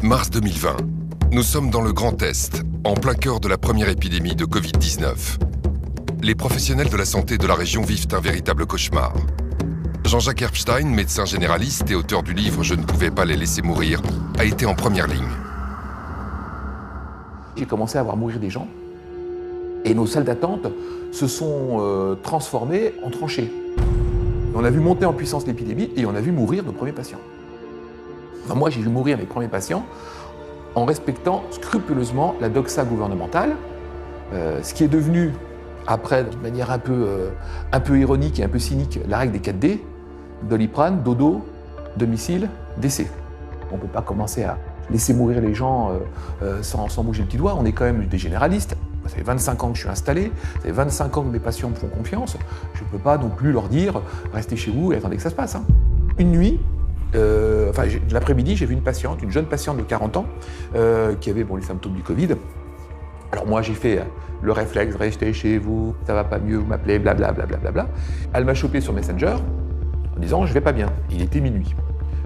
Mars 2020. Nous sommes dans le Grand Est, en plein cœur de la première épidémie de Covid-19. Les professionnels de la santé de la région vivent un véritable cauchemar. Jean-Jacques Herbstein, médecin généraliste et auteur du livre « Je ne pouvais pas les laisser mourir », a été en première ligne. J'ai commencé à voir mourir des gens et nos salles d'attente se sont transformées en tranchées. On a vu monter en puissance l'épidémie et on a vu mourir nos premiers patients. Enfin, moi, j'ai vu mourir mes premiers patients en respectant scrupuleusement la doxa gouvernementale, ce qui est devenu, après, de manière un peu ironique et un peu cynique, la règle des 4D, Doliprane, dodo, domicile, décès. On ne peut pas commencer à laisser mourir les gens sans bouger le petit doigt. On est quand même des généralistes. Ça fait 25 ans que je suis installé, ça fait 25 ans que mes patients me font confiance. Je ne peux pas non plus leur dire « restez chez vous et attendez que ça se passe ». Une nuit, l'après-midi, j'ai vu une jeune patiente de 40 ans, qui avait les symptômes du Covid. Alors moi, j'ai fait le réflexe, restez chez vous, ça va pas mieux, vous m'appelez, blablabla. Elle m'a chopé sur Messenger en disant, je vais pas bien. Il était minuit.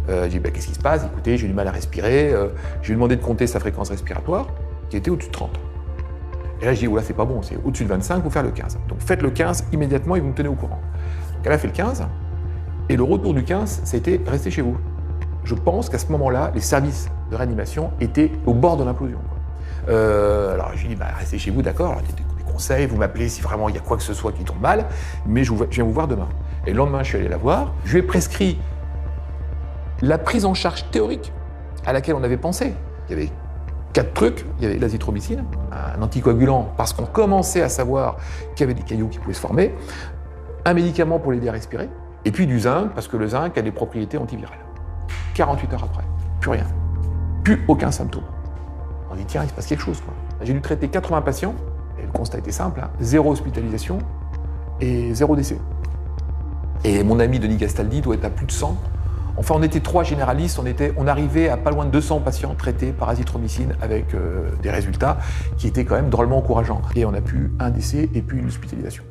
J'ai dit, qu'est-ce qui se passe? Écoutez, j'ai du mal à respirer. Je lui ai demandé de compter sa fréquence respiratoire, qui était au-dessus de 30. Et là, je dis, oula, c'est pas bon, c'est au-dessus de 25, il faut faire le 15. Donc faites le 15 immédiatement et vous me tenez au courant. Donc elle a fait le 15. Et le retour du 15, c'était « restez chez vous ». Je pense qu'à ce moment-là, les services de réanimation étaient au bord de l'implosion. Alors je lui ai dit « restez chez vous, d'accord, alors des conseils, vous m'appelez si vraiment il y a quoi que ce soit qui tombe mal, mais je viens vous voir demain ». Et le lendemain, je suis allé la voir, je lui ai prescrit la prise en charge théorique à laquelle on avait pensé. Il y avait 4 trucs, il y avait l'azithromycine, un anticoagulant parce qu'on commençait à savoir qu'il y avait des caillots qui pouvaient se former, un médicament pour l'aider à respirer, et puis du zinc, parce que le zinc a des propriétés antivirales. 48 heures après, plus rien. Plus aucun symptôme. On dit, tiens, il se passe quelque chose, quoi. J'ai dû traiter 80 patients, et le constat était simple, 0 hospitalisation et 0 décès. Et mon ami Denis Gastaldi doit être à plus de 100. Enfin, on était 3 généralistes, on arrivait à pas loin de 200 patients traités par azithromycine avec des résultats qui étaient quand même drôlement encourageants. Et on a pu un décès et puis une hospitalisation.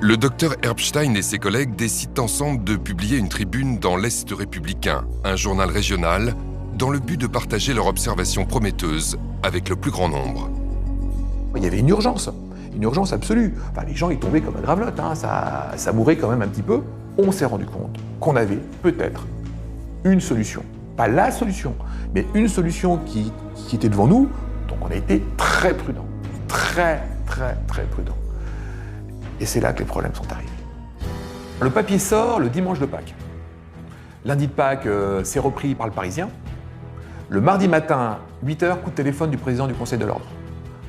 Le docteur Herbstein et ses collègues décident ensemble de publier une tribune dans l'Est républicain, un journal régional, dans le but de partager leurs observations prometteuses avec le plus grand nombre. Il y avait une urgence absolue. Enfin, les gens ils tombaient comme un gravelotte, ça mourait quand même un petit peu. On s'est rendu compte qu'on avait peut-être une solution. Pas la solution, mais une solution qui était devant nous. Donc on a été très prudents. Très prudents. Et c'est là que les problèmes sont arrivés. Le papier sort le dimanche de Pâques. Lundi de Pâques, c'est repris par le Parisien. Le mardi matin, 8h, coup de téléphone du président du Conseil de l'Ordre,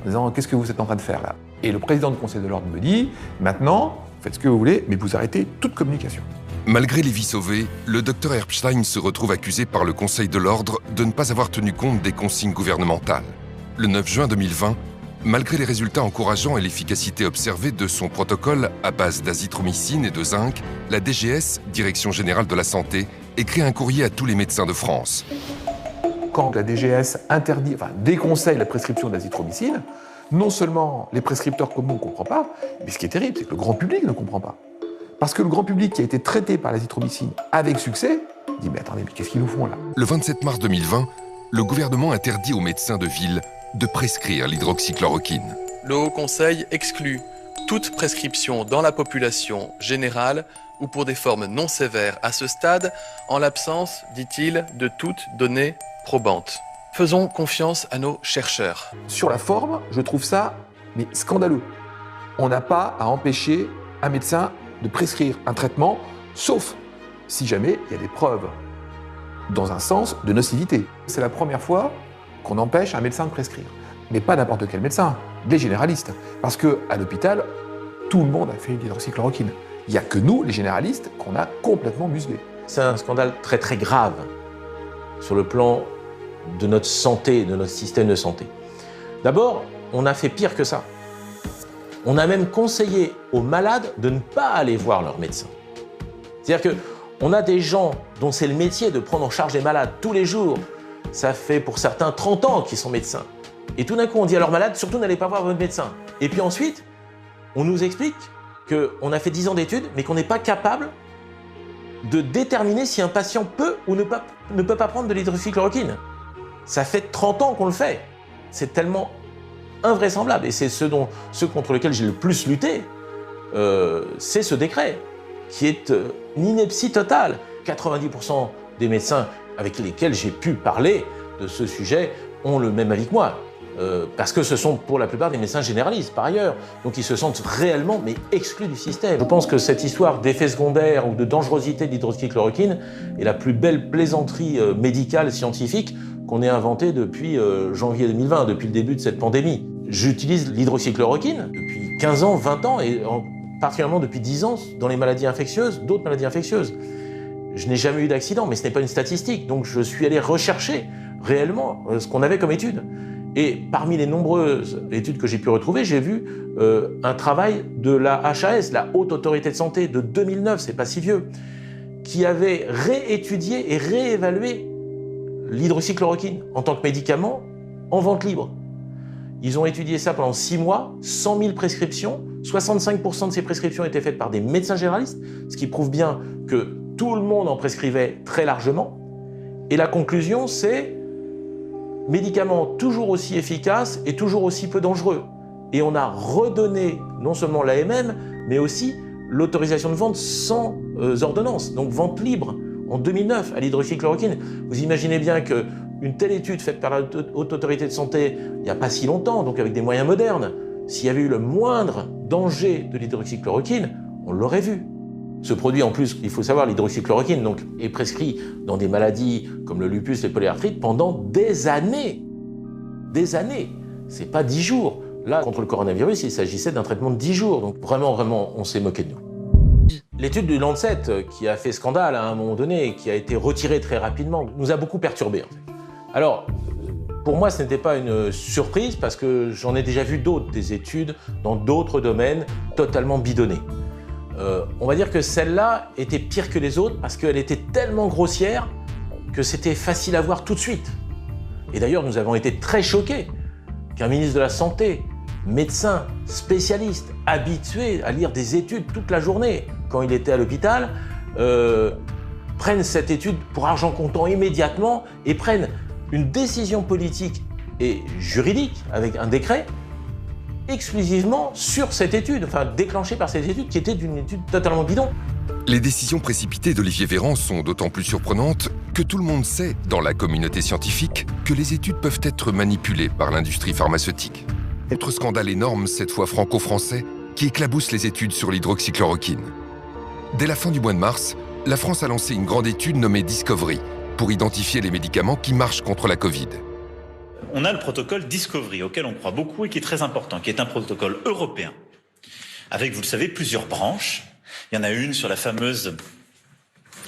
en disant « Qu'est-ce que vous êtes en train de faire là ?» Et le président du Conseil de l'Ordre me dit « Maintenant, faites ce que vous voulez, mais vous arrêtez toute communication. » Malgré les vies sauvées, le docteur Herbstein se retrouve accusé par le Conseil de l'Ordre de ne pas avoir tenu compte des consignes gouvernementales. Le 9 juin 2020, malgré les résultats encourageants et l'efficacité observée de son protocole à base d'azithromycine et de zinc, la DGS, Direction Générale de la Santé, écrit un courrier à tous les médecins de France. Quand la DGS déconseille la prescription d'azithromycine, non seulement les prescripteurs comme nous ne comprennent pas, mais ce qui est terrible, c'est que le grand public ne comprend pas. Parce que le grand public qui a été traité par l'azithromycine avec succès, dit « Mais attendez, mais qu'est-ce qu'ils nous font là ?» Le 27 mars 2020, le gouvernement interdit aux médecins de ville de prescrire l'hydroxychloroquine. Le Haut Conseil exclut toute prescription dans la population générale ou pour des formes non sévères à ce stade, en l'absence, dit-il, de toute donnée probante. Faisons confiance à nos chercheurs. Sur la forme, je trouve ça scandaleux. On n'a pas à empêcher un médecin de prescrire un traitement, sauf si jamais il y a des preuves dans un sens de nocivité. C'est la première fois qu'on empêche un médecin de prescrire. Mais pas n'importe quel médecin, des généralistes. Parce qu'à l'hôpital, tout le monde a fait l'hydroxychloroquine. Il n'y a que nous, les généralistes, qu'on a complètement muselés. C'est un scandale très grave sur le plan de notre santé, de notre système de santé. D'abord, on a fait pire que ça. On a même conseillé aux malades de ne pas aller voir leur médecin. C'est-à-dire qu'on a des gens dont c'est le métier de prendre en charge les malades tous les jours. Ça fait pour certains 30 ans qu'ils sont médecins. Et tout d'un coup, on dit à leurs malades, surtout n'allez pas voir votre médecin. Et puis ensuite, on nous explique qu'on a fait 10 ans d'études, mais qu'on n'est pas capable de déterminer si un patient peut ou ne peut pas prendre de l'hydroxychloroquine. Ça fait 30 ans qu'on le fait. C'est tellement invraisemblable. Et c'est ce contre lequel j'ai le plus lutté, c'est ce décret, qui est une ineptie totale. 90% des médecins avec lesquels j'ai pu parler de ce sujet ont le même avis que moi. Parce que ce sont pour la plupart des médecins généralistes par ailleurs, donc ils se sentent réellement mais exclus du système. Je pense que cette histoire d'effets secondaires ou de dangerosité de l'hydroxychloroquine est la plus belle plaisanterie médicale scientifique qu'on ait inventée depuis janvier 2020, depuis le début de cette pandémie. J'utilise l'hydroxychloroquine depuis 15 ans, 20 ans et particulièrement depuis 10 ans dans les maladies infectieuses, d'autres maladies infectieuses. Je n'ai jamais eu d'accident, mais ce n'est pas une statistique, donc je suis allé rechercher réellement ce qu'on avait comme études. Et parmi les nombreuses études que j'ai pu retrouver, j'ai vu un travail de la HAS, la Haute Autorité de Santé, de 2009, c'est pas si vieux, qui avait réétudié et réévalué l'hydroxychloroquine en tant que médicament en vente libre. Ils ont étudié ça pendant 6 mois, 100 000 prescriptions, 65% de ces prescriptions étaient faites par des médecins généralistes, ce qui prouve bien que tout le monde en prescrivait très largement. Et la conclusion, c'est médicament toujours aussi efficace et toujours aussi peu dangereux. Et on a redonné non seulement l'AMM, mais aussi l'autorisation de vente sans ordonnance, donc vente libre, en 2009 à l'hydroxychloroquine. Vous imaginez bien qu'une telle étude faite par la Haute Autorité de Santé il n'y a pas si longtemps, donc avec des moyens modernes, s'il y avait eu le moindre danger de l'hydroxychloroquine, on l'aurait vu. Ce produit, en plus, il faut savoir, l'hydroxychloroquine donc, est prescrit dans des maladies comme le lupus, les polyarthrites pendant des années. Des années. C'est pas 10 jours. Là, contre le coronavirus, il s'agissait d'un traitement de 10 jours. Donc vraiment, on s'est moqué de nous. L'étude du Lancet, qui a fait scandale à un moment donné et qui a été retirée très rapidement, nous a beaucoup perturbés. En fait. Alors, pour moi, ce n'était pas une surprise parce que j'en ai déjà vu d'autres, des études dans d'autres domaines totalement bidonnées. On va dire que celle-là était pire que les autres parce qu'elle était tellement grossière que c'était facile à voir tout de suite. Et d'ailleurs, nous avons été très choqués qu'un ministre de la Santé, médecin, spécialiste, habitué à lire des études toute la journée quand il était à l'hôpital, prenne cette étude pour argent comptant immédiatement et prenne une décision politique et juridique avec un décret exclusivement sur cette étude, enfin déclenchée par cette étude qui était une étude totalement bidon. Les décisions précipitées d'Olivier Véran sont d'autant plus surprenantes que tout le monde sait, dans la communauté scientifique, que les études peuvent être manipulées par l'industrie pharmaceutique. Autre scandale énorme, cette fois franco-français, qui éclabousse les études sur l'hydroxychloroquine. Dès la fin du mois de mars, la France a lancé une grande étude nommée Discovery pour identifier les médicaments qui marchent contre la Covid. On a le protocole Discovery, auquel on croit beaucoup et qui est très important, qui est un protocole européen, avec, vous le savez, plusieurs branches. Il y en a une sur la fameuse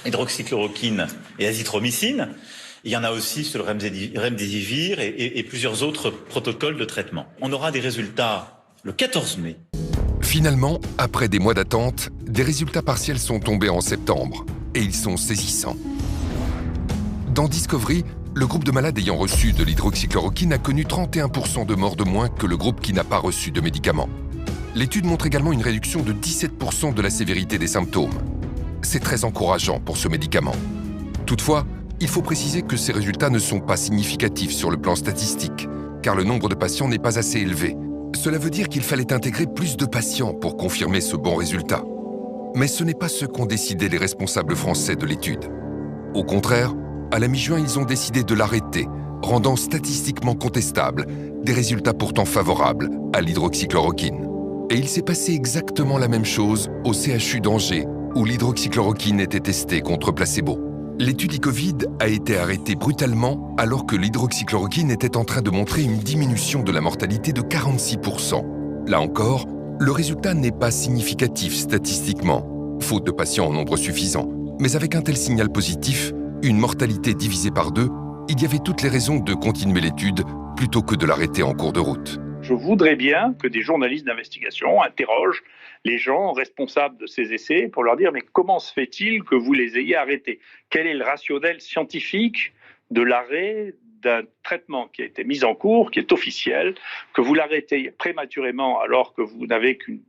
hydroxychloroquine et azithromycine. Il y en a aussi sur le remdesivir et plusieurs autres protocoles de traitement. On aura des résultats le 14 mai. Finalement, après des mois d'attente, des résultats partiels sont tombés en septembre, et ils sont saisissants. Dans Discovery, le groupe de malades ayant reçu de l'hydroxychloroquine a connu 31% de morts de moins que le groupe qui n'a pas reçu de médicaments. L'étude montre également une réduction de 17% de la sévérité des symptômes. C'est très encourageant pour ce médicament. Toutefois, il faut préciser que ces résultats ne sont pas significatifs sur le plan statistique, car le nombre de patients n'est pas assez élevé. Cela veut dire qu'il fallait intégrer plus de patients pour confirmer ce bon résultat. Mais ce n'est pas ce qu'ont décidé les responsables français de l'étude. Au contraire, à la mi-juin, ils ont décidé de l'arrêter, rendant statistiquement contestables des résultats pourtant favorables à l'hydroxychloroquine. Et il s'est passé exactement la même chose au CHU d'Angers, où l'hydroxychloroquine était testée contre placebo. L'étude e-Covid a été arrêtée brutalement alors que l'hydroxychloroquine était en train de montrer une diminution de la mortalité de 46%. Là encore, le résultat n'est pas significatif statistiquement, faute de patients en nombre suffisant. Mais avec un tel signal positif, une mortalité divisée par 2, il y avait toutes les raisons de continuer l'étude plutôt que de l'arrêter en cours de route. Je voudrais bien que des journalistes d'investigation interrogent les gens responsables de ces essais pour leur dire « mais comment se fait-il que vous les ayez arrêtés ? Quel est le rationnel scientifique de l'arrêt d'un traitement qui a été mis en cours, qui est officiel, que vous l'arrêtez prématurément alors que vous n'avez qu'une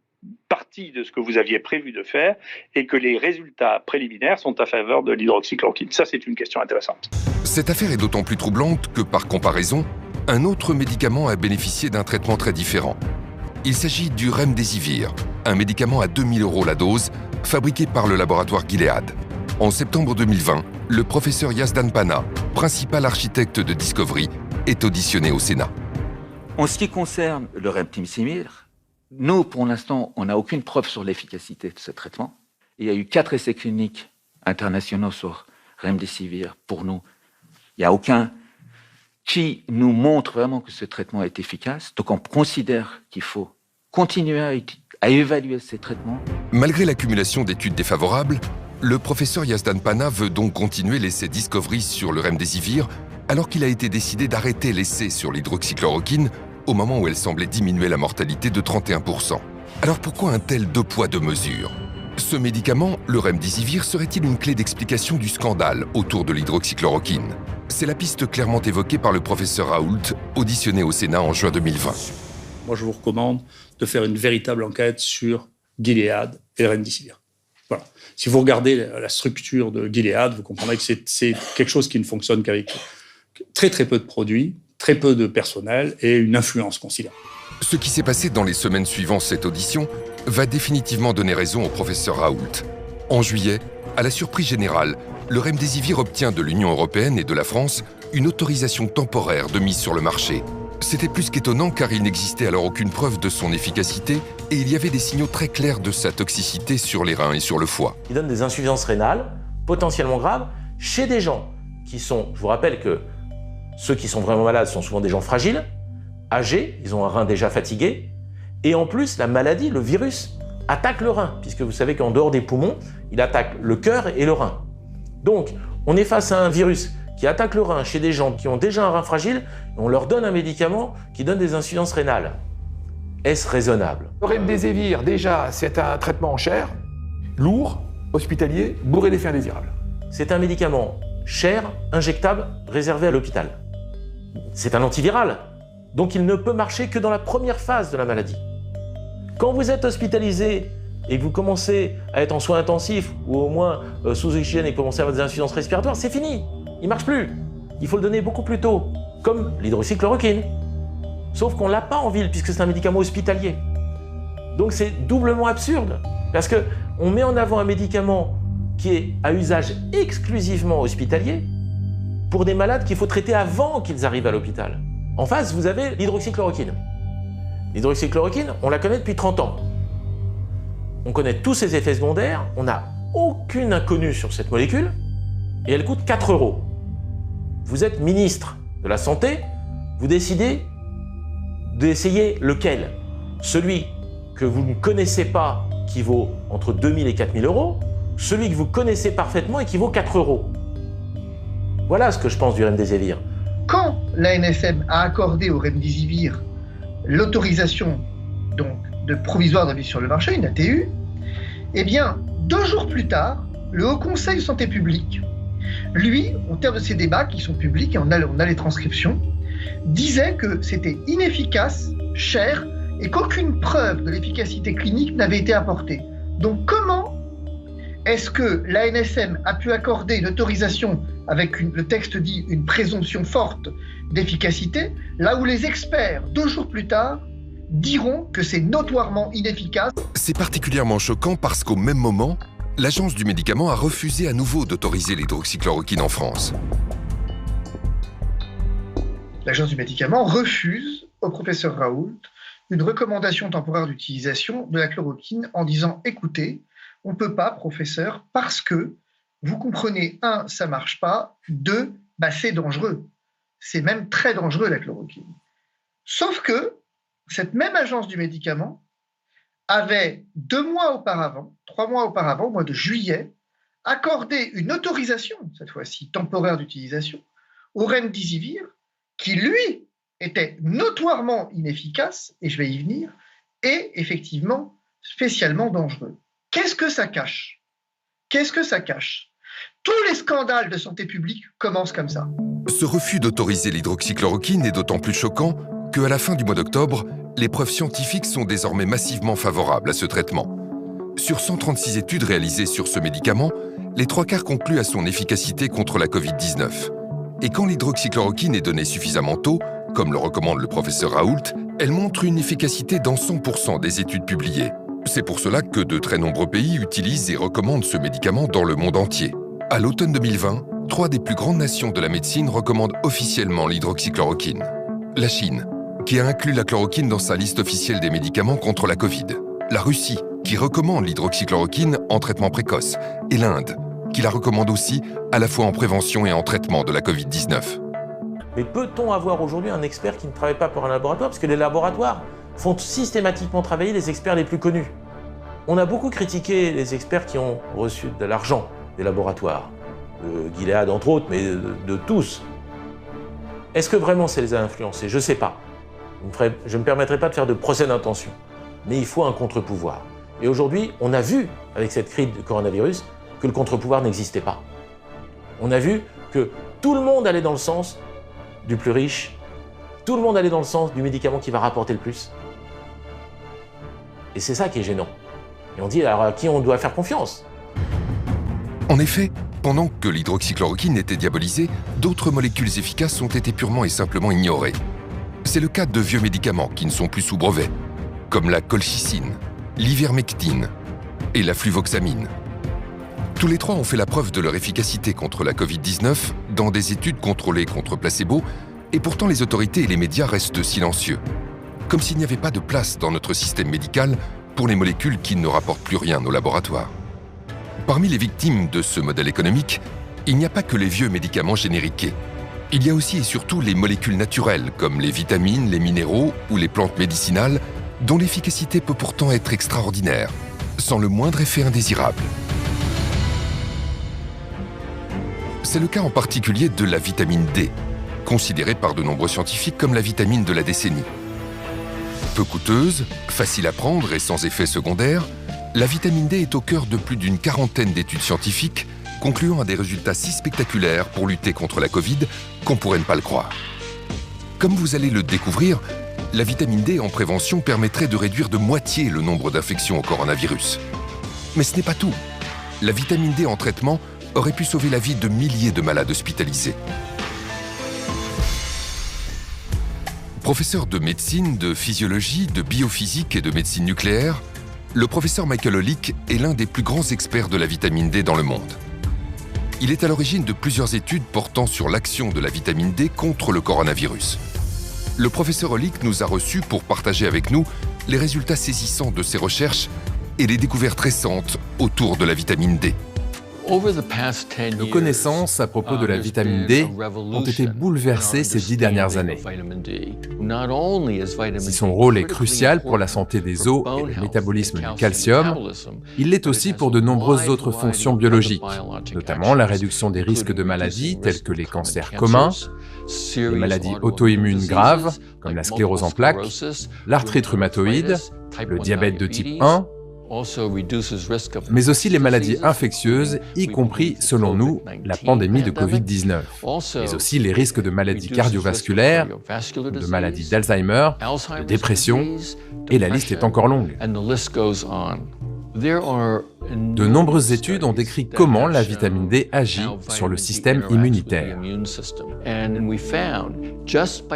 partie de ce que vous aviez prévu de faire et que les résultats préliminaires sont à faveur de l'hydroxychloroquine. Ça, c'est une question intéressante. Cette affaire est d'autant plus troublante que, par comparaison, un autre médicament a bénéficié d'un traitement très différent. Il s'agit du Remdesivir, un médicament à 2 000 € la dose, fabriqué par le laboratoire Gilead. En septembre 2020, le professeur Yazdan Pana, principal architecte de Discovery, est auditionné au Sénat. En ce qui concerne le Remdesivir, nous, pour l'instant, on n'a aucune preuve sur l'efficacité de ce traitement. Il y a eu 4 essais cliniques internationaux sur Remdesivir. Pour nous, il n'y a aucun qui nous montre vraiment que ce traitement est efficace. Donc on considère qu'il faut continuer à évaluer ces traitements. Malgré l'accumulation d'études défavorables, le professeur Yazdan Pana veut donc continuer l'essai Discovery sur le Remdesivir, alors qu'il a été décidé d'arrêter l'essai sur l'hydroxychloroquine au moment où elle semblait diminuer la mortalité de 31%. Alors pourquoi un tel 2 poids 2 mesures ? Ce médicament, le Remdesivir, serait-il une clé d'explication du scandale autour de l'hydroxychloroquine ? C'est la piste clairement évoquée par le professeur Raoult, auditionné au Sénat en juin 2020. Moi, je vous recommande de faire une véritable enquête sur Gilead et le Remdesivir. Voilà. Si vous regardez la structure de Gilead, vous comprendrez que c'est quelque chose qui ne fonctionne qu'avec très très peu de produits, très peu de personnel et une influence considérable. Ce qui s'est passé dans les semaines suivant cette audition va définitivement donner raison au professeur Raoult. En juillet, à la surprise générale, le Remdesivir obtient de l'Union européenne et de la France une autorisation temporaire de mise sur le marché. C'était plus qu'étonnant car il n'existait alors aucune preuve de son efficacité et il y avait des signaux très clairs de sa toxicité sur les reins et sur le foie. Il donne des insuffisances rénales potentiellement graves chez des gens qui sont, je vous rappelle que ceux qui sont vraiment malades sont souvent des gens fragiles, âgés, ils ont un rein déjà fatigué, et en plus la maladie, le virus, attaque le rein, puisque vous savez qu'en dehors des poumons, il attaque le cœur et le rein. Donc, on est face à un virus qui attaque le rein chez des gens qui ont déjà un rein fragile, et on leur donne un médicament qui donne des insuffisances rénales. Est-ce raisonnable ? Le Remdesivir, déjà, c'est un traitement en chair, lourd, hospitalier, bourré d'effets indésirables. C'est un médicament cher, injectable, réservé à l'hôpital. C'est un antiviral, donc il ne peut marcher que dans la première phase de la maladie. Quand vous êtes hospitalisé et que vous commencez à être en soins intensifs ou au moins sous oxygène et que vous commencez à avoir des insuffisances respiratoires, c'est fini, il ne marche plus. Il faut le donner beaucoup plus tôt, comme l'hydroxychloroquine. Sauf qu'on ne l'a pas en ville puisque c'est un médicament hospitalier. Donc c'est doublement absurde parce qu'on met en avant un médicament qui est à usage exclusivement hospitalier pour des malades qu'il faut traiter avant qu'ils arrivent à l'hôpital. En face, vous avez l'hydroxychloroquine. L'hydroxychloroquine, on la connaît depuis 30 ans. On connaît tous ses effets secondaires, on n'a aucune inconnue sur cette molécule, et elle coûte 4 €. Vous êtes ministre de la Santé, vous décidez d'essayer lequel ? Celui que vous ne connaissez pas, qui vaut entre 2 000 et 4 000 €, celui que vous connaissez parfaitement et qui vaut 4 €. Voilà ce que je pense du Remdesivir. Quand l'ANSM a accordé au Remdesivir l'autorisation donc de provisoire de mise sur le marché, une ATU, eh bien, 2 jours plus tard, le Haut Conseil de santé publique, lui, au terme de ces débats qui sont publics, et on a les transcriptions, disait que c'était inefficace, cher, et qu'aucune preuve de l'efficacité clinique n'avait été apportée. Donc comment est-ce que l'ANSM a pu accorder une autorisation avec le texte dit une présomption forte d'efficacité, là où les experts, 2 jours plus tard, diront que c'est notoirement inefficace. C'est particulièrement choquant parce qu'au même moment, l'Agence du médicament a refusé à nouveau d'autoriser l'hydroxychloroquine en France. L'Agence du médicament refuse au professeur Raoult une recommandation temporaire d'utilisation de la chloroquine en disant « Écoutez, on ne peut pas, professeur, parce que, vous comprenez, 1, ça ne marche pas, 2, c'est dangereux. C'est même très dangereux, la chloroquine. » Sauf que cette même agence du médicament avait 2 mois auparavant, 3 mois auparavant, au mois de juillet, accordé une autorisation, cette fois-ci temporaire d'utilisation, au Remdesivir, qui, lui, était notoirement inefficace, et je vais y venir, et effectivement spécialement dangereux. Qu'est-ce que ça cache ? Qu'est-ce que ça cache ? Tous les scandales de santé publique commencent comme ça. Ce refus d'autoriser l'hydroxychloroquine est d'autant plus choquant qu'à la fin du mois d'octobre, les preuves scientifiques sont désormais massivement favorables à ce traitement. Sur 136 études réalisées sur ce médicament, les 3/4 concluent à son efficacité contre la Covid-19. Et quand l'hydroxychloroquine est donnée suffisamment tôt, comme le recommande le professeur Raoult, elle montre une efficacité dans 100% des études publiées. C'est pour cela que de très nombreux pays utilisent et recommandent ce médicament dans le monde entier. À l'automne 2020, 3 des plus grandes nations de la médecine recommandent officiellement l'hydroxychloroquine. La Chine, qui a inclus la chloroquine dans sa liste officielle des médicaments contre la Covid. La Russie, qui recommande l'hydroxychloroquine en traitement précoce. Et l'Inde, qui la recommande aussi à la fois en prévention et en traitement de la Covid-19. Mais peut-on avoir aujourd'hui un expert qui ne travaille pas pour un laboratoire? Parce que les laboratoires font systématiquement travailler les experts les plus connus. On a beaucoup critiqué les experts qui ont reçu de l'argent des laboratoires, de Gilead entre autres, mais de tous. Est-ce que vraiment ça les a influencés? Je ne sais pas. Je ne me permettrai pas de faire de procès d'intention. Mais il faut un contre-pouvoir. Et aujourd'hui, on a vu, avec cette crise du coronavirus, que le contre-pouvoir n'existait pas. On a vu que tout le monde allait dans le sens du plus riche, tout le monde allait dans le sens du médicament qui va rapporter le plus. Et c'est ça qui est gênant. Et on dit alors à qui on doit faire confiance? En effet, pendant que l'hydroxychloroquine était diabolisée, d'autres molécules efficaces ont été purement et simplement ignorées. C'est le cas de vieux médicaments qui ne sont plus sous brevet, comme la colchicine, l'ivermectine et la fluvoxamine. Tous les 3 ont fait la preuve de leur efficacité contre la Covid-19 dans des études contrôlées contre placebo, et pourtant les autorités et les médias restent silencieux, comme s'il n'y avait pas de place dans notre système médical pour les molécules qui ne rapportent plus rien aux laboratoires. Parmi les victimes de ce modèle économique, il n'y a pas que les vieux médicaments génériqués. Il y a aussi et surtout les molécules naturelles, comme les vitamines, les minéraux ou les plantes médicinales, dont l'efficacité peut pourtant être extraordinaire, sans le moindre effet indésirable. C'est le cas en particulier de la vitamine D, considérée par de nombreux scientifiques comme la vitamine de la décennie. Peu coûteuse, facile à prendre et sans effet secondaire, la vitamine D est au cœur de plus d'une quarantaine d'études scientifiques concluant à des résultats si spectaculaires pour lutter contre la Covid qu'on pourrait ne pas le croire. Comme vous allez le découvrir, la vitamine D en prévention permettrait de réduire de moitié le nombre d'infections au coronavirus. Mais ce n'est pas tout. La vitamine D en traitement aurait pu sauver la vie de milliers de malades hospitalisés. Professeur de médecine, de physiologie, de biophysique et de médecine nucléaire, le professeur Michael Holick est l'un des plus grands experts de la vitamine D dans le monde. Il est à l'origine de plusieurs études portant sur l'action de la vitamine D contre le coronavirus. Le professeur Holick nous a reçus pour partager avec nous les résultats saisissants de ses recherches et les découvertes récentes autour de la vitamine D. Nos connaissances à propos de la vitamine D ont été bouleversées ces 10 dernières années. Si son rôle est crucial pour la santé des os et le métabolisme du calcium, il l'est aussi pour de nombreuses autres fonctions biologiques, notamment la réduction des risques de maladies telles que les cancers communs, les maladies auto-immunes graves comme la sclérose en plaques, l'arthrite rhumatoïde, le diabète de type 1, mais aussi les maladies infectieuses, y compris, selon nous, la pandémie de Covid-19, mais aussi les risques de maladies cardiovasculaires, de maladies d'Alzheimer, de dépression, et la liste est encore longue. De nombreuses études ont décrit comment la vitamine D agit sur le système immunitaire.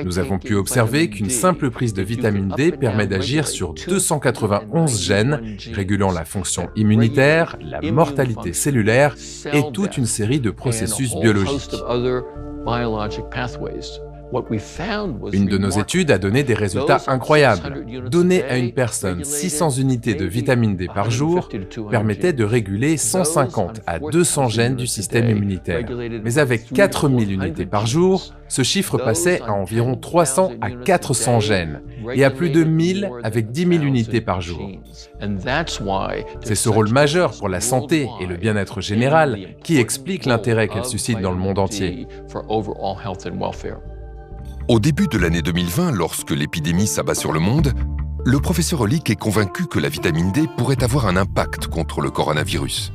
Nous avons pu observer qu'une simple prise de vitamine D permet d'agir sur 291 gènes régulant la fonction immunitaire, la mortalité cellulaire et toute une série de processus biologiques. Une de nos études a donné des résultats incroyables. Donner à une personne 600 unités de vitamine D par jour permettait de réguler 150 à 200 gènes du système immunitaire. Mais avec 4000 unités par jour, ce chiffre passait à environ 300 à 400 gènes et à plus de 1000 avec 10 000 unités par jour. C'est ce rôle majeur pour la santé et le bien-être général qui explique l'intérêt qu'elle suscite dans le monde entier. Au début de l'année 2020, lorsque l'épidémie s'abat sur le monde, le professeur Holick est convaincu que la vitamine D pourrait avoir un impact contre le coronavirus.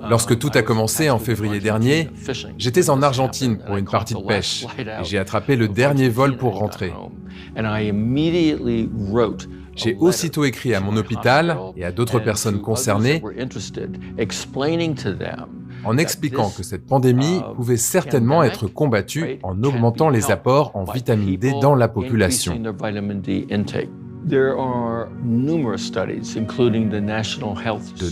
Lorsque tout a commencé en février dernier, j'étais en Argentine pour une partie de pêche et j'ai attrapé le dernier vol pour rentrer. J'ai aussitôt écrit à mon hôpital et à d'autres personnes concernées en expliquant que cette pandémie pouvait certainement être combattue en augmentant les apports en vitamine D dans la population. De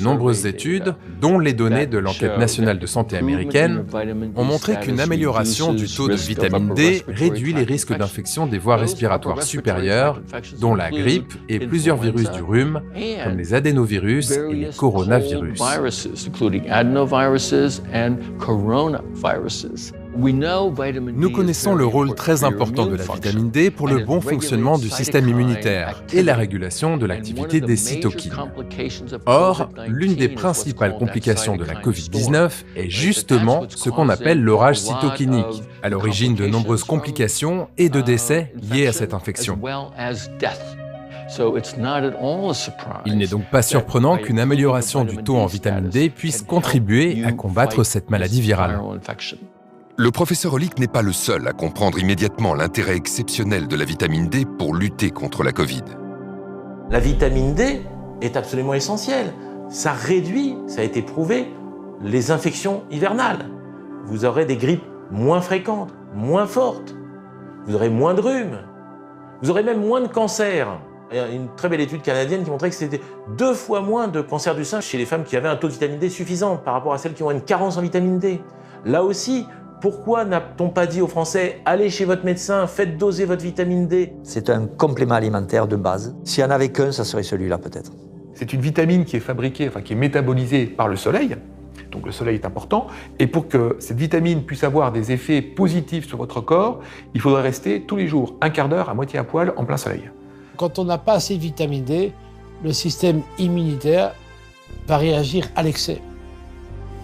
nombreuses études, dont les données de l'enquête nationale de santé américaine, ont montré qu'une amélioration du taux de vitamine D réduit les risques d'infection des voies respiratoires supérieures, dont la grippe et plusieurs virus du rhume, comme les adénovirus et les coronavirus. Nous connaissons le rôle très important de la vitamine D pour le bon fonctionnement du système immunitaire et la régulation de l'activité des cytokines. Or, l'une des principales complications de la Covid-19 est justement ce qu'on appelle l'orage cytokinique, à l'origine de nombreuses complications et de décès liés à cette infection. Il n'est donc pas surprenant qu'une amélioration du taux en vitamine D puisse contribuer à combattre cette maladie virale. Le professeur Hollick n'est pas le seul à comprendre immédiatement l'intérêt exceptionnel de la vitamine D pour lutter contre la Covid. La vitamine D est absolument essentielle. Ça réduit, ça a été prouvé, les infections hivernales. Vous aurez des grippes moins fréquentes, moins fortes. Vous aurez moins de rhume. Vous aurez même moins de cancers. Il y a une très belle étude canadienne qui montrait que c'était 2 fois moins de cancer du sein chez les femmes qui avaient un taux de vitamine D suffisant par rapport à celles qui ont une carence en vitamine D. Là aussi, pourquoi n'a-t-on pas dit aux Français « Allez chez votre médecin, faites doser votre vitamine D ». C'est un complément alimentaire de base. S'il n'y en avait qu'un, ça serait celui-là peut-être. C'est une vitamine qui est fabriquée, qui est métabolisée par le soleil. Donc le soleil est important. Et pour que cette vitamine puisse avoir des effets positifs sur votre corps, il faudrait rester tous les jours, un quart d'heure à moitié à poil en plein soleil. Quand on n'a pas assez de vitamine D, le système immunitaire va réagir à l'excès.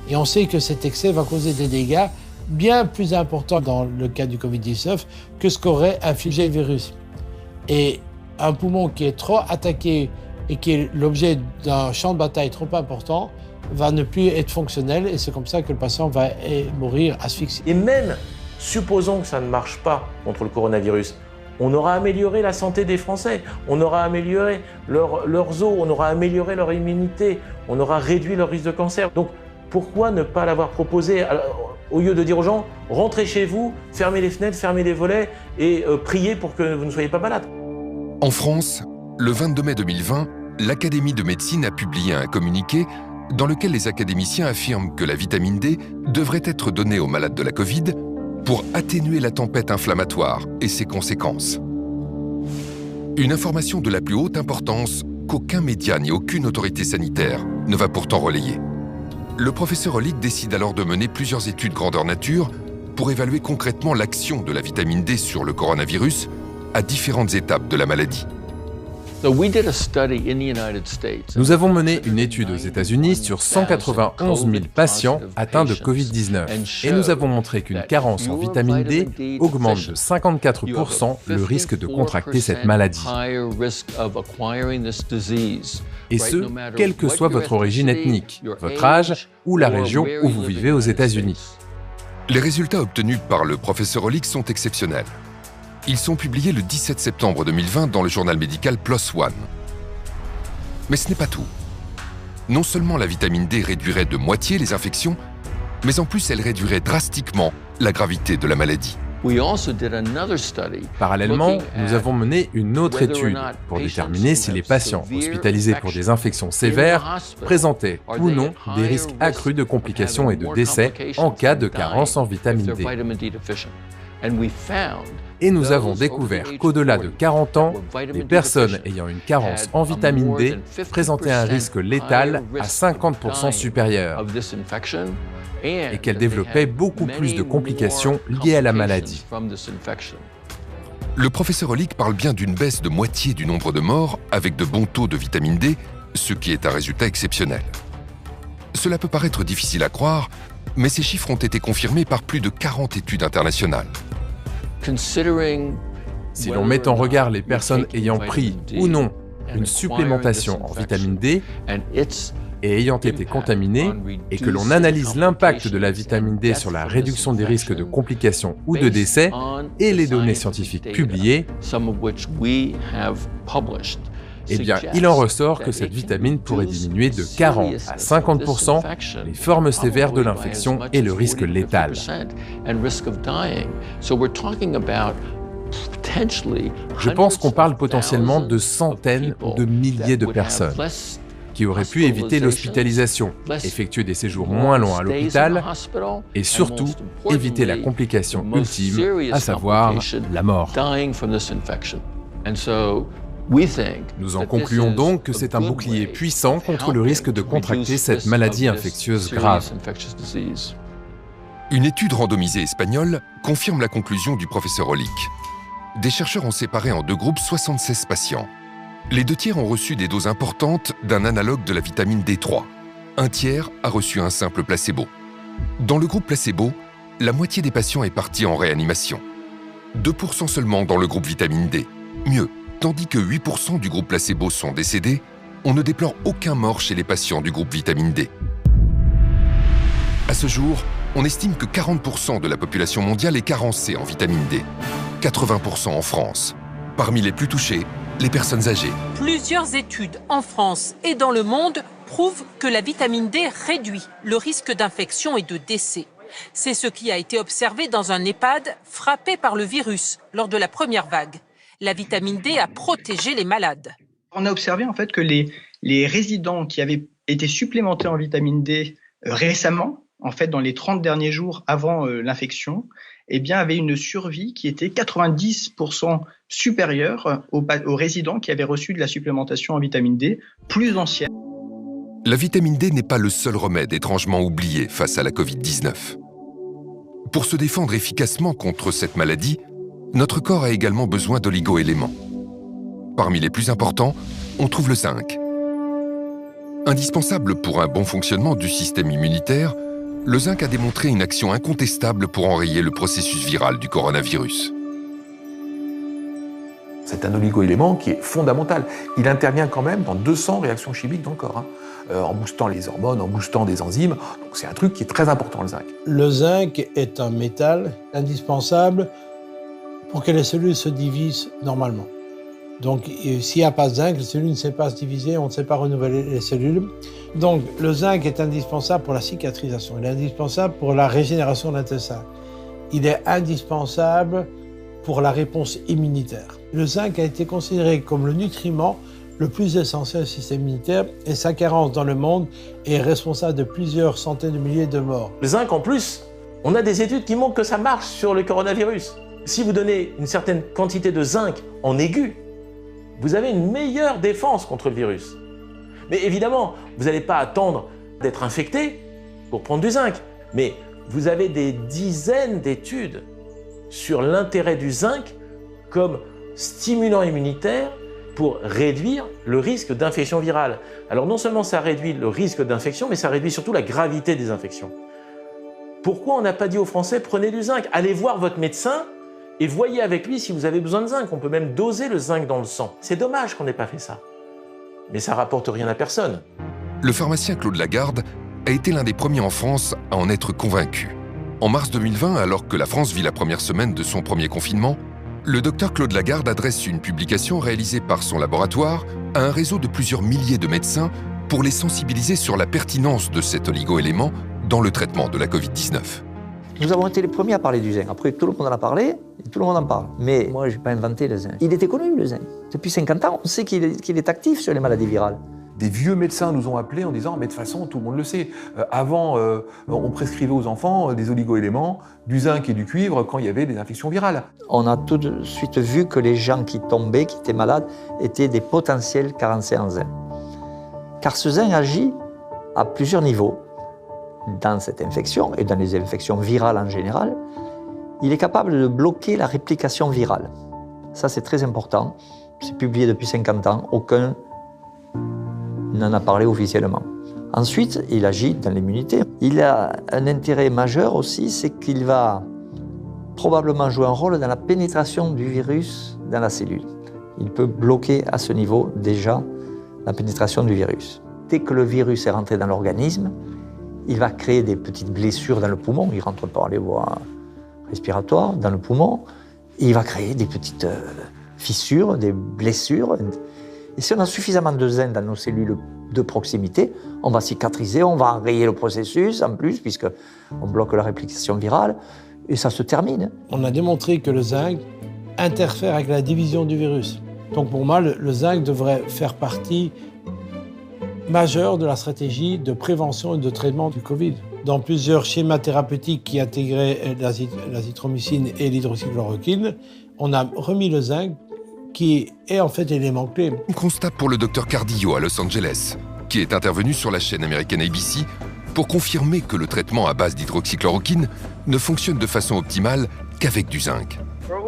Et on sait que cet excès va causer des dégâts bien plus importants dans le cas du Covid-19 que ce qu'aurait infligé le virus. Et un poumon qui est trop attaqué et qui est l'objet d'un champ de bataille trop important va ne plus être fonctionnel et c'est comme ça que le patient va mourir asphyxié. Et même, supposons que ça ne marche pas contre le coronavirus, on aura amélioré la santé des Français, on aura amélioré leurs os, on aura amélioré leur immunité, on aura réduit leur risque de cancer. Donc pourquoi ne pas l'avoir proposé au lieu de dire aux gens « rentrez chez vous, fermez les fenêtres, fermez les volets et priez pour que vous ne soyez pas malade ». En France, le 22 mai 2020, l'Académie de médecine a publié un communiqué dans lequel les académiciens affirment que la vitamine D devrait être donnée aux malades de la Covid pour atténuer la tempête inflammatoire et ses conséquences. Une information de la plus haute importance qu'aucun média ni aucune autorité sanitaire ne va pourtant relayer. Le professeur Hollick décide alors de mener plusieurs études grandeur nature pour évaluer concrètement l'action de la vitamine D sur le coronavirus à différentes étapes de la maladie. Nous avons mené une étude aux États-Unis sur 191 000 patients atteints de Covid-19 et nous avons montré qu'une carence en vitamine D augmente de 54% le risque de contracter cette maladie. Et ce, quelle que soit votre origine ethnique, votre âge ou la région où vous vivez aux États-Unis. Les résultats obtenus par le professeur Hollick sont exceptionnels. Ils sont publiés le 17 septembre 2020 dans le journal médical PLOS ONE. Mais ce n'est pas tout. Non seulement la vitamine D réduirait de moitié les infections, mais en plus elle réduirait drastiquement la gravité de la maladie. Parallèlement, nous avons mené une autre étude pour déterminer si les patients hospitalisés pour des infections sévères présentaient ou non des risques accrus de complications et de décès en cas de carence en vitamine D. Et nous avons découvert qu'au-delà de 40 ans, les personnes ayant une carence en vitamine D présentaient un risque létal à 50% supérieur et qu'elles développaient beaucoup plus de complications liées à la maladie. Le professeur Hollick parle bien d'une baisse de moitié du nombre de morts avec de bons taux de vitamine D, ce qui est un résultat exceptionnel. Cela peut paraître difficile à croire, mais ces chiffres ont été confirmés par plus de 40 études internationales. Si l'on met en regard les personnes ayant pris ou non une supplémentation en vitamine D et ayant été contaminées, et que l'on analyse l'impact de la vitamine D sur la réduction des risques de complications ou de décès et les données scientifiques publiées, eh bien, il en ressort que cette vitamine pourrait diminuer de 40 à 50% les formes sévères de l'infection et le risque létal. Je pense qu'on parle potentiellement de centaines ou de milliers de personnes qui auraient pu éviter l'hospitalisation, effectuer des séjours moins longs à l'hôpital et surtout éviter la complication ultime, à savoir la mort. Nous en concluons donc que c'est un bouclier puissant contre le risque de contracter cette maladie infectieuse grave. Une étude randomisée espagnole confirme la conclusion du professeur Hollick. Des chercheurs ont séparé en deux groupes 76 patients. Les 2 tiers ont reçu des doses importantes d'un analogue de la vitamine D3. Un tiers a reçu un simple placebo. Dans le groupe placebo, la moitié des patients est partie en réanimation. 2% seulement dans le groupe vitamine D. Mieux, tandis que 8% du groupe placebo sont décédés, on ne déplore aucun mort chez les patients du groupe vitamine D. À ce jour, on estime que 40% de la population mondiale est carencée en vitamine D. 80% en France. Parmi les plus touchés, les personnes âgées. Plusieurs études en France et dans le monde prouvent que la vitamine D réduit le risque d'infection et de décès. C'est ce qui a été observé dans un EHPAD frappé par le virus lors de la première vague. La vitamine D a protégé les malades. On a observé en fait que les résidents qui avaient été supplémentés en vitamine D récemment, en fait dans les 30 derniers jours avant l'infection, eh bien, avaient une survie qui était 90% supérieure aux résidents qui avaient reçu de la supplémentation en vitamine D plus ancienne. La vitamine D n'est pas le seul remède étrangement oublié face à la Covid-19. Pour se défendre efficacement contre cette maladie, notre corps a également besoin d'oligo-éléments. Parmi les plus importants, on trouve le zinc. Indispensable pour un bon fonctionnement du système immunitaire, le zinc a démontré une action incontestable pour enrayer le processus viral du coronavirus. C'est un oligo-élément qui est fondamental. Il intervient quand même dans 200 réactions chimiques dans le corps, en boostant les hormones, en boostant des enzymes. Donc c'est un truc qui est très important, le zinc. Le zinc est un métal indispensable pour que les cellules se divisent normalement. Donc, s'il n'y a pas de zinc, les cellules ne savent pas se diviser, on ne sait pas renouveler les cellules. Donc, le zinc est indispensable pour la cicatrisation, il est indispensable pour la régénération de l'intestin. Il est indispensable pour la réponse immunitaire. Le zinc a été considéré comme le nutriment le plus essentiel au système immunitaire et sa carence dans le monde est responsable de plusieurs centaines de milliers de morts. Le zinc, en plus, on a des études qui montrent que ça marche sur le coronavirus. Si vous donnez une certaine quantité de zinc en aigu, vous avez une meilleure défense contre le virus. Mais évidemment, vous n'allez pas attendre d'être infecté pour prendre du zinc. Mais vous avez des dizaines d'études sur l'intérêt du zinc comme stimulant immunitaire pour réduire le risque d'infection virale. Alors non seulement ça réduit le risque d'infection, mais ça réduit surtout la gravité des infections. Pourquoi on n'a pas dit aux Français, prenez du zinc, allez voir votre médecin et voyez avec lui si vous avez besoin de zinc. On peut même doser le zinc dans le sang. C'est dommage qu'on n'ait pas fait ça. Mais ça rapporte rien à personne. Le pharmacien Claude Lagarde a été l'un des premiers en France à en être convaincu. En mars 2020, alors que la France vit la première semaine de son premier confinement, le docteur Claude Lagarde adresse une publication réalisée par son laboratoire à un réseau de plusieurs milliers de médecins pour les sensibiliser sur la pertinence de cet oligo-élément dans le traitement de la Covid-19. Nous avons été les premiers à parler du zinc. Après, tout le monde en a parlé, et tout le monde en parle. Mais moi, je n'ai pas inventé le zinc. Il était connu, le zinc. Depuis 50 ans, on sait qu'il est actif sur les maladies virales. Des vieux médecins nous ont appelés en disant « mais de toute façon, tout le monde le sait. Avant, on prescrivait aux enfants des oligo-éléments, du zinc et du cuivre quand il y avait des infections virales. » On a tout de suite vu que les gens qui tombaient, qui étaient malades, étaient des potentiels carencés en zinc. Car ce zinc agit à plusieurs niveaux. Dans cette infection, et dans les infections virales en général, il est capable de bloquer la réplication virale. Ça, c'est très important. C'est publié depuis 50 ans. Aucun n'en a parlé officiellement. Ensuite, il agit dans l'immunité. Il a un intérêt majeur aussi, c'est qu'il va probablement jouer un rôle dans la pénétration du virus dans la cellule. Il peut bloquer à ce niveau déjà la pénétration du virus. Dès que le virus est rentré dans l'organisme, il va créer des petites blessures dans le poumon, il rentre par les voies respiratoires dans le poumon, et il va créer des petites fissures, des blessures. Et si on a suffisamment de zinc dans nos cellules de proximité, on va cicatriser, on va enrayer le processus en plus, puisqu'on bloque la réplication virale, et ça se termine. On a démontré que le zinc interfère avec la division du virus. Donc pour moi, le zinc devrait faire partie majeure de la stratégie de prévention et de traitement du Covid. Dans plusieurs schémas thérapeutiques qui intégraient l'azithromycine et l'hydroxychloroquine, on a remis le zinc qui est en fait l'élément clé. Constat pour le docteur Cardillo à Los Angeles, qui est intervenu sur la chaîne américaine ABC pour confirmer que le traitement à base d'hydroxychloroquine ne fonctionne de façon optimale qu'avec du zinc.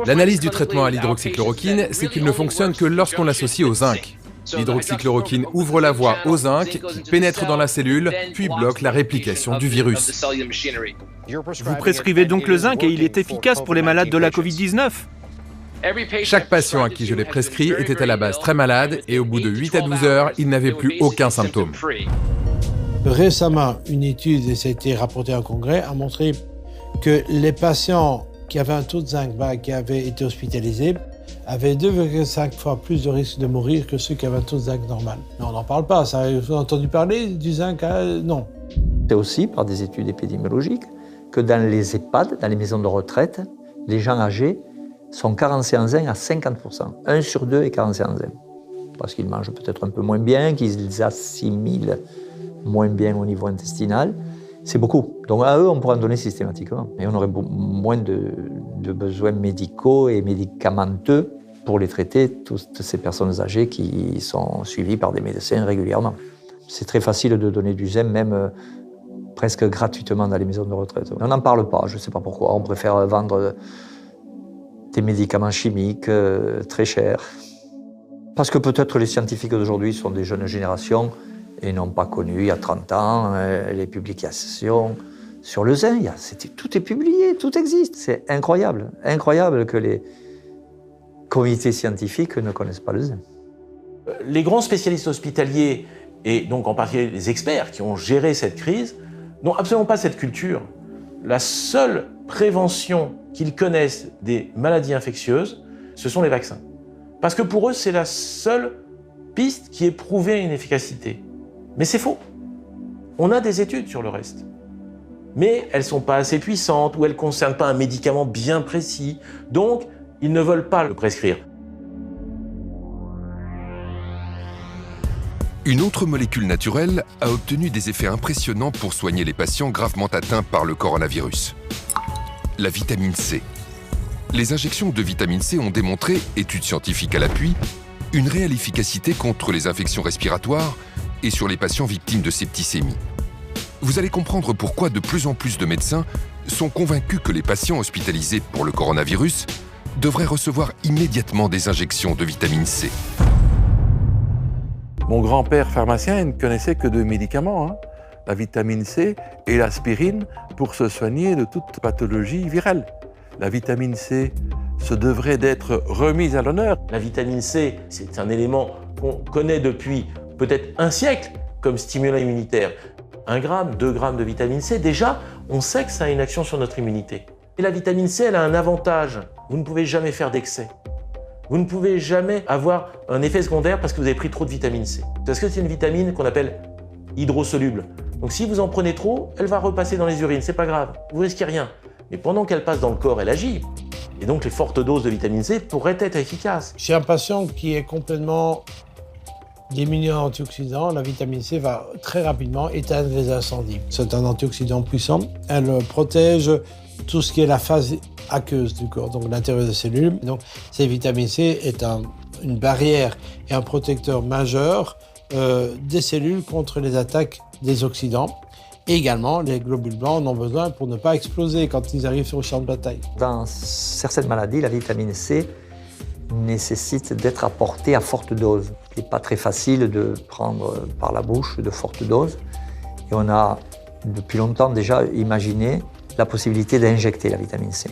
L'analyse du traitement à l'hydroxychloroquine, c'est qu'il ne fonctionne que lorsqu'on l'associe au zinc. L'hydroxychloroquine ouvre la voie au zinc, qui pénètre dans la cellule, puis bloque la réplication du virus. Vous prescrivez donc le zinc et il est efficace pour les malades de la Covid-19 ? Chaque patient à qui je l'ai prescrit était à la base très malade et au bout de 8 à 12 heures, il n'avait plus aucun symptôme. Récemment, une étude, et ça a été rapporté en congrès, a montré que les patients qui avaient un taux de zinc bas, qui avaient été hospitalisés, avaient 2,5 fois plus de risque de mourir que ceux qui avaient un taux de zinc normal. Mais on n'en parle pas, ça, vous avez entendu parler du zinc? Non. C'est aussi par des études épidémiologiques que dans les EHPAD, dans les maisons de retraite, les gens âgés sont carencés en zinc à 50%. 1 sur 2 est carencé en zinc. Parce qu'ils mangent peut-être un peu moins bien, qu'ils assimilent moins bien au niveau intestinal. C'est beaucoup. Donc à eux, on pourrait en donner systématiquement. Et on aurait moins de besoins médicaux et médicamenteux pour les traiter, toutes ces personnes âgées qui sont suivies par des médecins régulièrement. C'est très facile de donner du zinc, même presque gratuitement dans les maisons de retraite. On n'en parle pas, je ne sais pas pourquoi. On préfère vendre des médicaments chimiques très chers. Parce que peut-être les scientifiques d'aujourd'hui sont des jeunes générations et n'ont pas connu, il y a 30 ans, les publications sur le zinc. Tout est publié, tout existe. C'est incroyable. Incroyable que les comités scientifiques ne connaissent pas le zinc. Les grands spécialistes hospitaliers, et donc en particulier les experts qui ont géré cette crise, n'ont absolument pas cette culture. La seule prévention qu'ils connaissent des maladies infectieuses, ce sont les vaccins. Parce que pour eux, c'est la seule piste qui ait prouvé une efficacité. Mais c'est faux. On a des études sur le reste. Mais elles ne sont pas assez puissantes ou elles ne concernent pas un médicament bien précis. Donc, ils ne veulent pas le prescrire. Une autre molécule naturelle a obtenu des effets impressionnants pour soigner les patients gravement atteints par le coronavirus. La vitamine C. Les injections de vitamine C ont démontré, études scientifiques à l'appui, une réelle efficacité contre les infections respiratoires et sur les patients victimes de septicémie. Vous allez comprendre pourquoi de plus en plus de médecins sont convaincus que les patients hospitalisés pour le coronavirus devraient recevoir immédiatement des injections de vitamine C. Mon grand-père pharmacien ne connaissait que 2 médicaments, la vitamine C et l'aspirine, pour se soigner de toute pathologie virale. La vitamine C se devrait d'être remise à l'honneur. La vitamine C, c'est un élément qu'on connaît depuis peut-être un siècle comme stimulant immunitaire. 1 gramme, 2 grammes de vitamine C, déjà, on sait que ça a une action sur notre immunité. Et la vitamine C, elle a un avantage. Vous ne pouvez jamais faire d'excès. Vous ne pouvez jamais avoir un effet secondaire parce que vous avez pris trop de vitamine C. Parce que c'est une vitamine qu'on appelle hydrosoluble. Donc si vous en prenez trop, elle va repasser dans les urines, c'est pas grave, vous risquez rien. Mais pendant qu'elle passe dans le corps, elle agit. Et donc les fortes doses de vitamine C pourraient être efficaces. Chez un patient qui est complètement diminué en antioxydants, la vitamine C va très rapidement éteindre les incendies. C'est un antioxydant puissant. Elle protège tout ce qui est la phase aqueuse du corps, donc l'intérieur des cellules. Donc cette vitamine C est une barrière et un protecteur majeur des cellules contre les attaques des oxydants. Et également, les globules blancs en ont besoin pour ne pas exploser quand ils arrivent sur le champ de bataille. Dans certaines maladies, la vitamine C nécessite d'être apportée à forte dose. Il n'est pas très facile de prendre par la bouche de fortes doses. Et on a depuis longtemps déjà imaginé la possibilité d'injecter la vitamine C,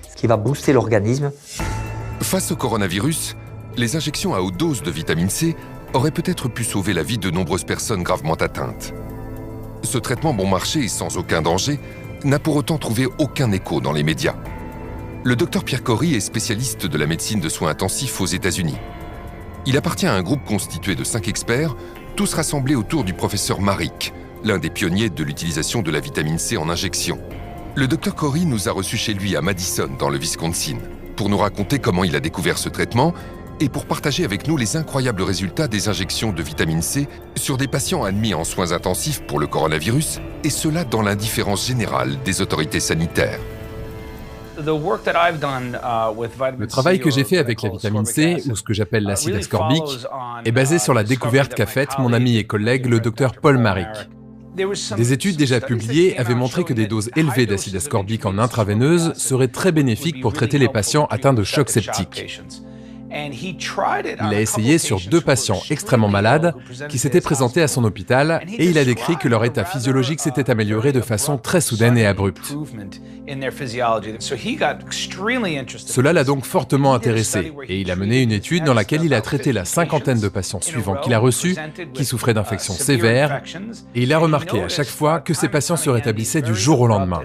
ce qui va booster l'organisme. Face au coronavirus, les injections à haute dose de vitamine C auraient peut-être pu sauver la vie de nombreuses personnes gravement atteintes. Ce traitement bon marché et sans aucun danger n'a pour autant trouvé aucun écho dans les médias. Le docteur Pierre Kory est spécialiste de la médecine de soins intensifs aux États-Unis. Il appartient à un groupe constitué de 5 experts, tous rassemblés autour du professeur Marik, l'un des pionniers de l'utilisation de la vitamine C en injection. Le Dr Corey nous a reçus chez lui à Madison, dans le Wisconsin, pour nous raconter comment il a découvert ce traitement et pour partager avec nous les incroyables résultats des injections de vitamine C sur des patients admis en soins intensifs pour le coronavirus, et cela dans l'indifférence générale des autorités sanitaires. Le travail que j'ai fait avec la vitamine C, ou ce que j'appelle l'acide ascorbique, est basé sur la découverte qu'a faite mon ami et collègue le Dr Paul Marik. Des études déjà publiées avaient montré que des doses élevées d'acide ascorbique en intraveineuse seraient très bénéfiques pour traiter les patients atteints de choc septique. Il a essayé sur 2 patients extrêmement malades qui s'étaient présentés à son hôpital et il a décrit que leur état physiologique s'était amélioré de façon très soudaine et abrupte. Cela l'a donc fortement intéressé et il a mené une étude dans laquelle il a traité la 50aine de patients suivants qu'il a reçus qui souffraient d'infections sévères et il a remarqué à chaque fois que ces patients se rétablissaient du jour au lendemain.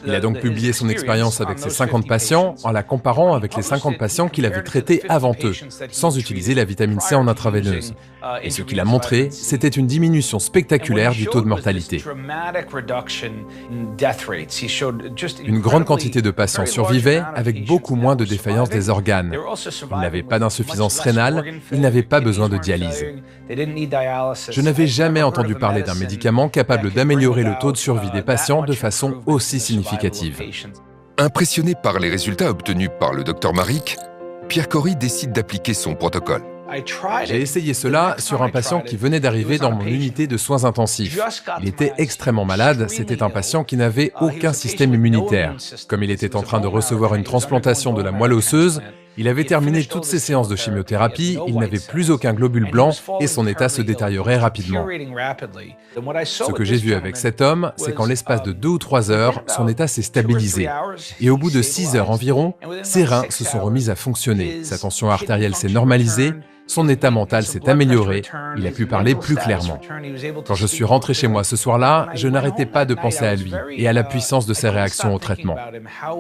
Il a donc publié son expérience avec ces 50 patients en la comparant avec les 50 patients qu'il avait traités avant eux, sans utiliser la vitamine C en intraveineuse. Et ce qu'il a montré, c'était une diminution spectaculaire du taux de mortalité. Une grande quantité de patients survivaient avec beaucoup moins de défaillance des organes. Ils n'avaient pas d'insuffisance rénale, ils n'avaient pas besoin de dialyse. Je n'avais jamais entendu parler d'un médicament capable d'améliorer le taux de survie des patients de façon aussi significative. Impressionné par les résultats obtenus par le Dr Marik, Pierre Corey décide d'appliquer son protocole. J'ai essayé cela sur un patient qui venait d'arriver dans mon unité de soins intensifs. Il était extrêmement malade, c'était un patient qui n'avait aucun système immunitaire. Comme il était en train de recevoir une transplantation de la moelle osseuse, il avait terminé toutes ses séances de chimiothérapie, il n'avait plus aucun globule blanc et son état se détériorait rapidement. Ce que j'ai vu avec cet homme, c'est qu'en l'espace de 2 ou 3 heures, son état s'est stabilisé. Et au bout de 6 heures environ, ses reins se sont remis à fonctionner, sa tension artérielle s'est normalisée, son état mental s'est amélioré, il a pu parler plus clairement. Quand je suis rentré chez moi ce soir-là, je n'arrêtais pas de penser à lui et à la puissance de ses réactions au traitement.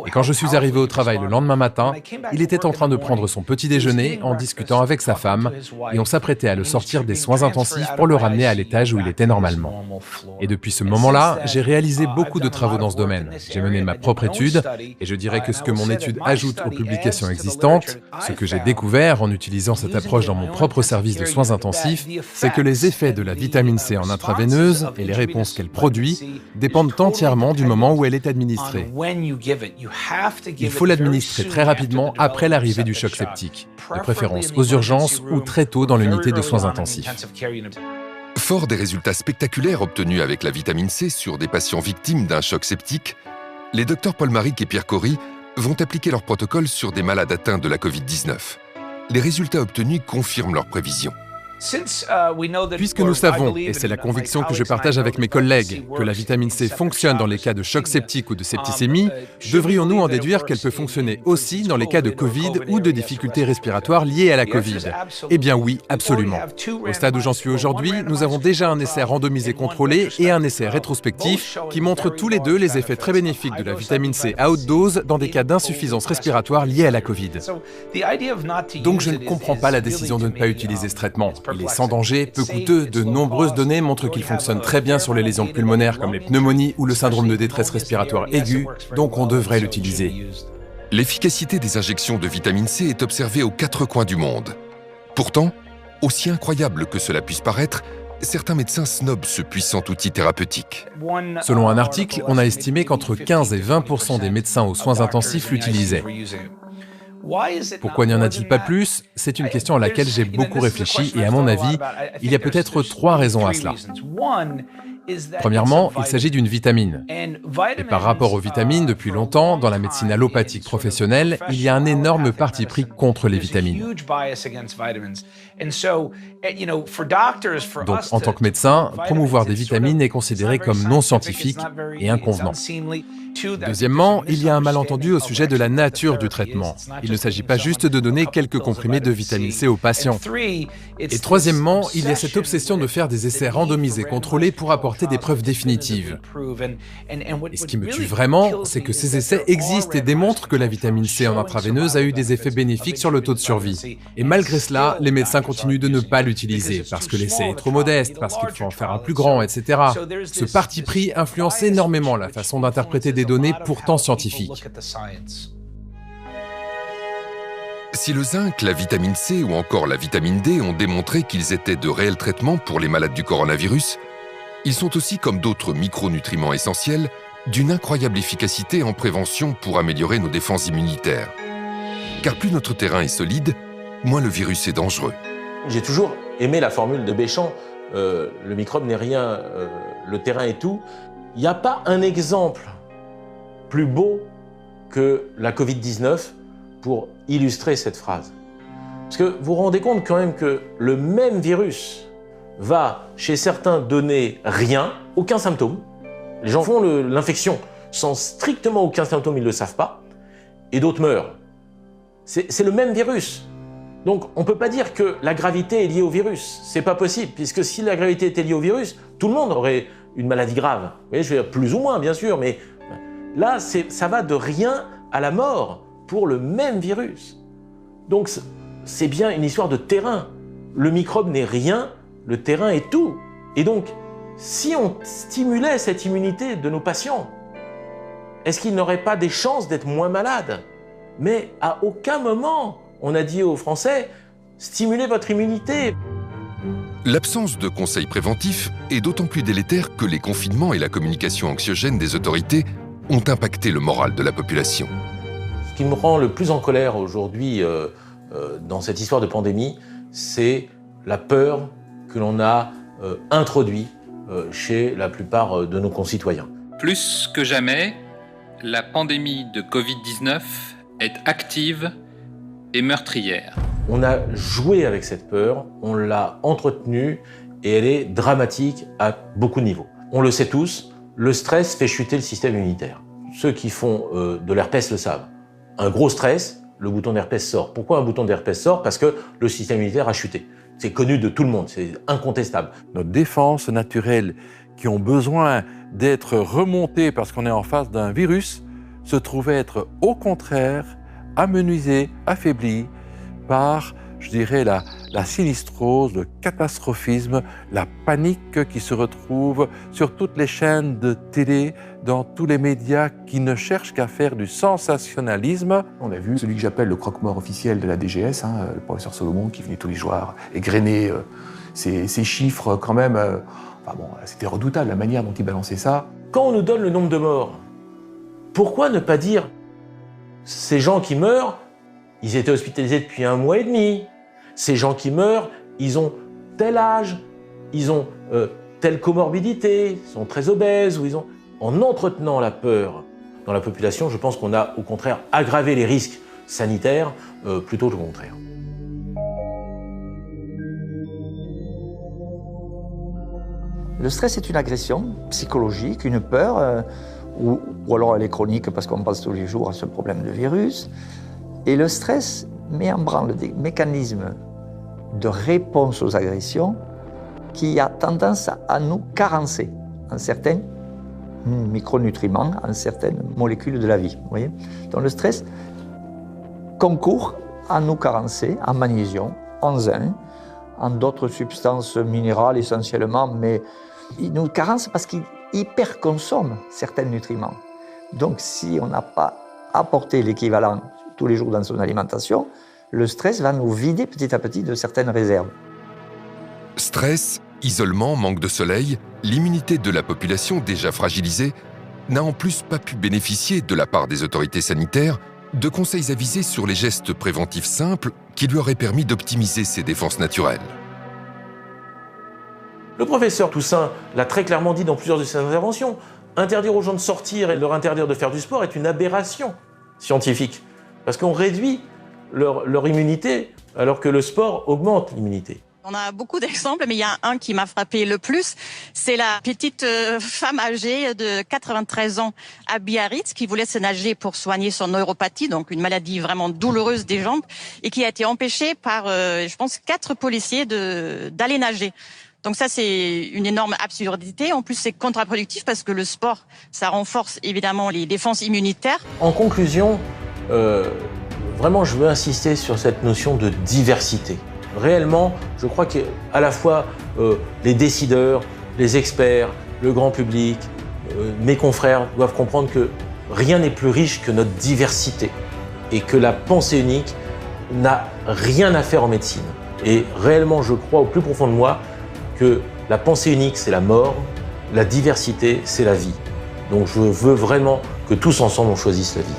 Et quand je suis arrivé au travail le lendemain matin, il était en train de prendre son petit déjeuner en discutant avec sa femme et on s'apprêtait à le sortir des soins intensifs pour le ramener à l'étage où il était normalement. Et depuis ce moment-là, j'ai réalisé beaucoup de travaux dans ce domaine. J'ai mené ma propre étude et je dirais que ce que mon étude ajoute aux publications existantes, ce que j'ai découvert en utilisant cette approche dans mon propre service de soins intensifs, c'est que les effets de la vitamine C en intraveineuse et les réponses qu'elle produit dépendent entièrement du moment où elle est administrée. Il faut l'administrer très rapidement après l'arrivée du choc septique, de préférence aux urgences ou très tôt dans l'unité de soins intensifs. Fort des résultats spectaculaires obtenus avec la vitamine C sur des patients victimes d'un choc septique, les Dr Paul Marik et Pierre Corey vont appliquer leur protocole sur des malades atteints de la Covid-19. Les résultats obtenus confirment leurs prévisions. Puisque nous savons, et c'est la conviction que je partage avec mes collègues, que la vitamine C fonctionne dans les cas de choc septique ou de septicémie, devrions-nous en déduire qu'elle peut fonctionner aussi dans les cas de Covid ou de difficultés respiratoires liées à la Covid? Eh bien oui, absolument. Au stade où j'en suis aujourd'hui, nous avons déjà un essai randomisé contrôlé et un essai rétrospectif qui montrent tous les deux les effets très bénéfiques de la vitamine C à haute dose dans des cas d'insuffisance respiratoire liée à la Covid. Donc je ne comprends pas la décision de ne pas utiliser ce traitement. Il est sans danger, peu coûteux, de nombreuses données montrent qu'il fonctionne très bien sur les lésions pulmonaires comme les pneumonies ou le syndrome de détresse respiratoire aiguë, donc on devrait l'utiliser. L'efficacité des injections de vitamine C est observée aux 4 coins du monde. Pourtant, aussi incroyable que cela puisse paraître, certains médecins snobent ce puissant outil thérapeutique. Selon un article, on a estimé qu'entre 15 et 20% des médecins aux soins intensifs l'utilisaient. Pourquoi n'y en a-t-il pas plus? C'est une question à laquelle j'ai beaucoup réfléchi et à mon avis, il y a peut-être 3 raisons à cela. Premièrement, il s'agit d'une vitamine. Et par rapport aux vitamines, depuis longtemps, dans la médecine allopathique professionnelle, il y a un énorme parti pris contre les vitamines. Donc, en tant que médecin, promouvoir des vitamines est considéré comme non scientifique et inconvenant. Deuxièmement, il y a un malentendu au sujet de la nature du traitement. Il ne s'agit pas juste de donner quelques comprimés de vitamine C aux patients. Et troisièmement, il y a cette obsession de faire des essais randomisés contrôlés pour apporter apporter des preuves définitives. Et ce qui me tue vraiment, c'est que ces essais existent et démontrent que la vitamine C en intraveineuse a eu des effets bénéfiques sur le taux de survie. Et malgré cela, les médecins continuent de ne pas l'utiliser, parce que l'essai est trop modeste, parce qu'il faut en faire un plus grand, etc. Ce parti pris influence énormément la façon d'interpréter des données pourtant scientifiques. Si le zinc, la vitamine C ou encore la vitamine D ont démontré qu'ils étaient de réels traitements pour les malades du coronavirus, ils sont aussi, comme d'autres micronutriments essentiels, d'une incroyable efficacité en prévention pour améliorer nos défenses immunitaires. Car plus notre terrain est solide, moins le virus est dangereux. J'ai toujours aimé la formule de Béchamp, le microbe n'est rien, le terrain est tout. Il n'y a pas un exemple plus beau que la Covid-19 pour illustrer cette phrase. Parce que vous vous rendez compte quand même que le même virus va, chez certains, donner rien, aucun symptôme. Les gens font l'infection sans strictement aucun symptôme, ils ne le savent pas, et d'autres meurent. C'est le même virus. Donc on ne peut pas dire que la gravité est liée au virus. C'est pas possible, puisque si la gravité était liée au virus, tout le monde aurait une maladie grave. Vous voyez, je veux dire, plus ou moins, bien sûr, mais là, ça va de rien à la mort pour le même virus. Donc c'est bien une histoire de terrain. Le microbe n'est rien, le terrain est tout. Et donc, si on stimulait cette immunité de nos patients, est-ce qu'ils n'auraient pas des chances d'être moins malades? Mais à aucun moment, on a dit aux Français, stimulez votre immunité. L'absence de conseils préventifs est d'autant plus délétère que les confinements et la communication anxiogène des autorités ont impacté le moral de la population. Ce qui me rend le plus en colère aujourd'hui dans cette histoire de pandémie, c'est la peur que l'on a introduite chez la plupart de nos concitoyens. Plus que jamais, la pandémie de Covid-19 est active et meurtrière. On a joué avec cette peur, on l'a entretenue et elle est dramatique à beaucoup de niveaux. On le sait tous, le stress fait chuter le système immunitaire. Ceux qui font de l'herpès le savent. Un gros stress, le bouton d'herpès sort. Pourquoi un bouton d'herpès sort? Parce que le système immunitaire a chuté. C'est connu de tout le monde, c'est incontestable. Nos défenses naturelles qui ont besoin d'être remontées parce qu'on est en face d'un virus se trouvent être au contraire amenuisées, affaiblies par, je dirais, la sinistrose, le catastrophisme, la panique qui se retrouve sur toutes les chaînes de télé, dans tous les médias qui ne cherchent qu'à faire du sensationnalisme. On a vu celui que j'appelle le croque-mort officiel de la DGS, le professeur Solomon, qui venait tous les jours égrener ces chiffres quand même. C'était redoutable la manière dont il balançait ça. Quand on nous donne le nombre de morts, pourquoi ne pas dire ces gens qui meurent, ils étaient hospitalisés depuis 1 mois et demi. Ces gens qui meurent, ils ont tel âge, ils ont telle comorbidité, ils sont très obèses, ou ils ont... En entretenant la peur dans la population, je pense qu'on a au contraire aggravé les risques sanitaires plutôt que le contraire. Le stress est une agression psychologique, une peur, ou alors elle est chronique parce qu'on pense tous les jours à ce problème de virus. Et le stress met en branle des mécanismes de réponse aux agressions qui a tendance à nous carencer en certains micronutriments, en certaines molécules de la vie. Vous voyez ? Donc le stress concourt à nous carencer en magnésium, en zinc, en d'autres substances minérales essentiellement, mais il nous carence parce qu'il hyperconsomme certains nutriments. Donc si on n'a pas apporté l'équivalent tous les jours dans son alimentation, le stress va nous vider petit à petit de certaines réserves. Stress, isolement, manque de soleil, l'immunité de la population déjà fragilisée n'a en plus pas pu bénéficier de la part des autorités sanitaires de conseils avisés sur les gestes préventifs simples qui lui auraient permis d'optimiser ses défenses naturelles. Le professeur Toussaint l'a très clairement dit dans plusieurs de ses interventions. Interdire aux gens de sortir et leur interdire de faire du sport est une aberration scientifique. Parce qu'on réduit leur immunité alors que le sport augmente l'immunité. On a beaucoup d'exemples, mais il y a un qui m'a frappé le plus. C'est la petite femme âgée de 93 ans à Biarritz qui voulait se nager pour soigner son neuropathie, donc une maladie vraiment douloureuse des jambes, et qui a été empêchée par, je pense, 4 policiers d'aller nager. Donc ça, c'est une énorme absurdité. En plus, c'est contre-productif parce que le sport, ça renforce évidemment les défenses immunitaires. En conclusion, vraiment, je veux insister sur cette notion de diversité. Réellement, je crois qu'à la fois les décideurs, les experts, le grand public, mes confrères doivent comprendre que rien n'est plus riche que notre diversité et que la pensée unique n'a rien à faire en médecine. Et réellement, je crois au plus profond de moi que la pensée unique, c'est la mort, la diversité, c'est la vie. Donc je veux vraiment que tous ensemble, on choisisse la vie.